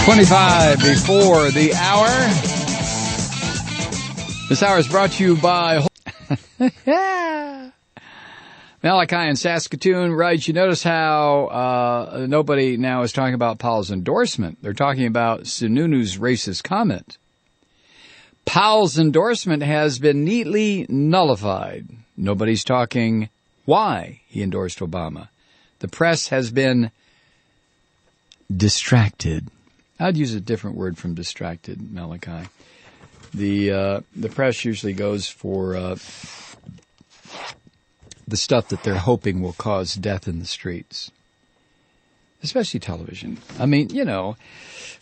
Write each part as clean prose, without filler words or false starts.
25 before the hour. This hour is brought to you by Malachi in Saskatoon. Right, you notice how nobody now is talking about Powell's endorsement. They're talking about Sununu's racist comment. Powell's endorsement has been neatly nullified. Nobody's talking why he endorsed Obama. The press has been distracted. I'd use a different word from distracted, Malachi. The press usually goes for the stuff that they're hoping will cause death in the streets, especially television. I mean, you know,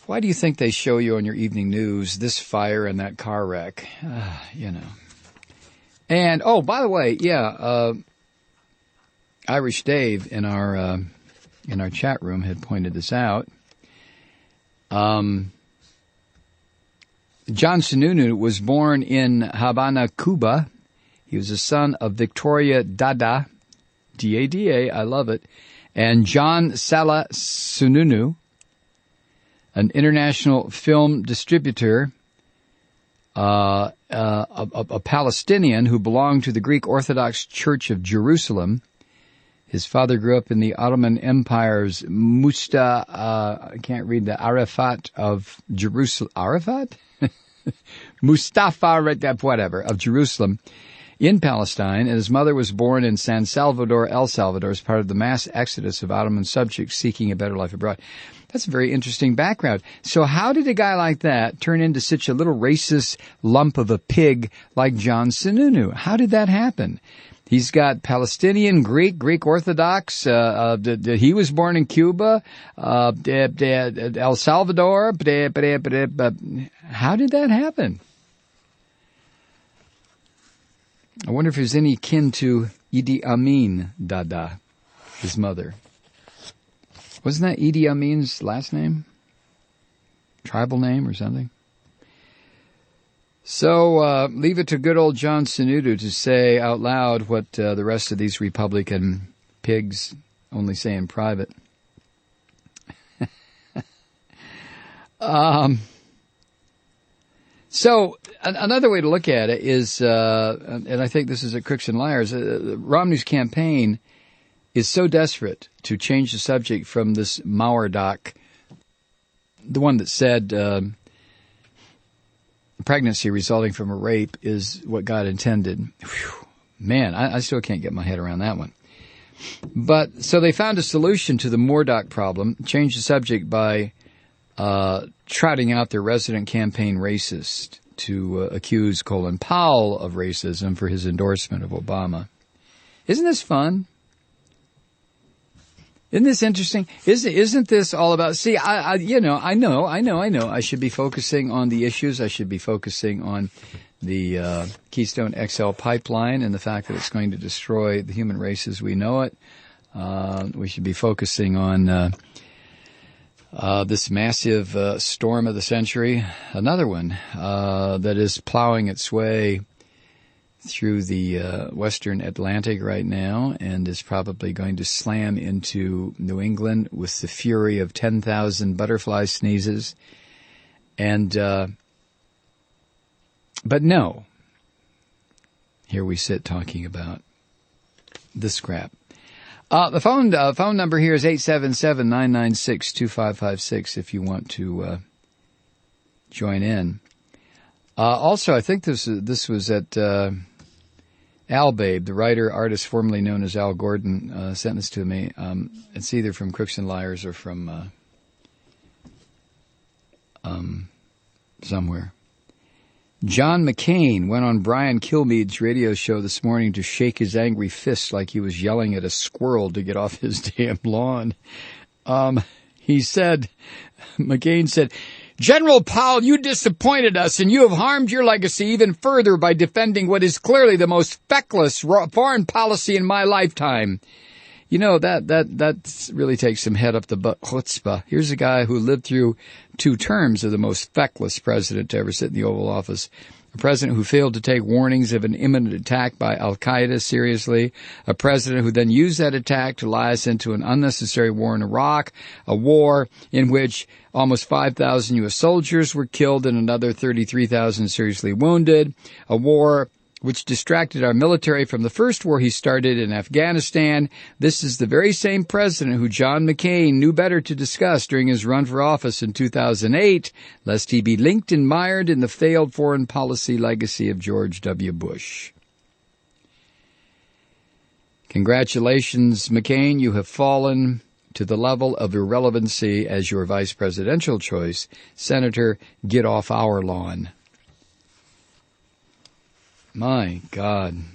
why do you think they show you on your evening news this fire and that car wreck? You know. And, oh, by the way, yeah, Irish Dave in our chat room had pointed this out. John Sununu was born in Havana, Cuba. He was the son of Victoria Dada, D-A-D-A, I love it, and John Sala Sununu, an international film distributor, a Palestinian who belonged to the Greek Orthodox Church of Jerusalem. His father grew up in the Ottoman Empire's I can't read the Arafat of Jerusalem. Arafat? Mustafa, whatever, of Jerusalem in Palestine. And his mother was born in San Salvador, El Salvador, as part of the mass exodus of Ottoman subjects seeking a better life abroad. That's a very interesting background. So how did a guy like that turn into such a little racist lump of a pig like John Sununu? How did that happen? He's got Palestinian, Greek Orthodox. He was born in Cuba, El Salvador. How did that happen? I wonder if there's any kin to Idi Amin Dada, his mother. Wasn't that Idi Amin's last name? Tribal name or something? So leave it to good old John Sununu to say out loud what the rest of these Republican pigs only say in private. So another way to look at it is, and I think this is at Crooks and Liars, Romney's campaign is so desperate to change the subject from this Mauer doc, the one that said pregnancy resulting from a rape is what God intended. Whew. Man, I still can't get my head around that one. But so they found a solution to the Moordock problem, changed the subject by trotting out their resident campaign racist to accuse Colin Powell of racism for his endorsement of Obama. Isn't this fun? Isn't this interesting? Isn't this all about, see, I know. I should be focusing on the issues. I should be focusing on the Keystone XL pipeline and the fact that it's going to destroy the human race as we know it. We should be focusing on this massive storm of the century, another one that is plowing its way through the western Atlantic right now and is probably going to slam into New England with the fury of 10,000 butterfly sneezes. And but no, here we sit talking about this crap. The phone number here is 877-996-2556 if you want to join in. Also, I think this was at Al Babe, the writer, artist formerly known as Al Gordon, sent this to me. It's either from Crooks and Liars or from somewhere. John McCain went on Brian Kilmeade's radio show this morning to shake his angry fist like he was yelling at a squirrel to get off his damn lawn. McCain said, General Powell, you disappointed us, and you have harmed your legacy even further by defending what is clearly the most feckless foreign policy in my lifetime. You know, that really takes some head up the butt chutzpah. Here's a guy who lived through 2 terms of the most feckless president to ever sit in the Oval Office, A president who failed to take warnings of an imminent attack by al-Qaeda seriously. A president who then used that attack to lie us into an unnecessary war in Iraq, a war in which almost 5,000 U.S. soldiers were killed and another 33,000 seriously wounded, a war which distracted our military from the first war he started in Afghanistan. This is the very same president who John McCain knew better to discuss during his run for office in 2008, lest he be linked and mired in the failed foreign policy legacy of George W. Bush. Congratulations, McCain. You have fallen to the level of irrelevancy as your vice presidential choice. Senator, get off our lawn. My God.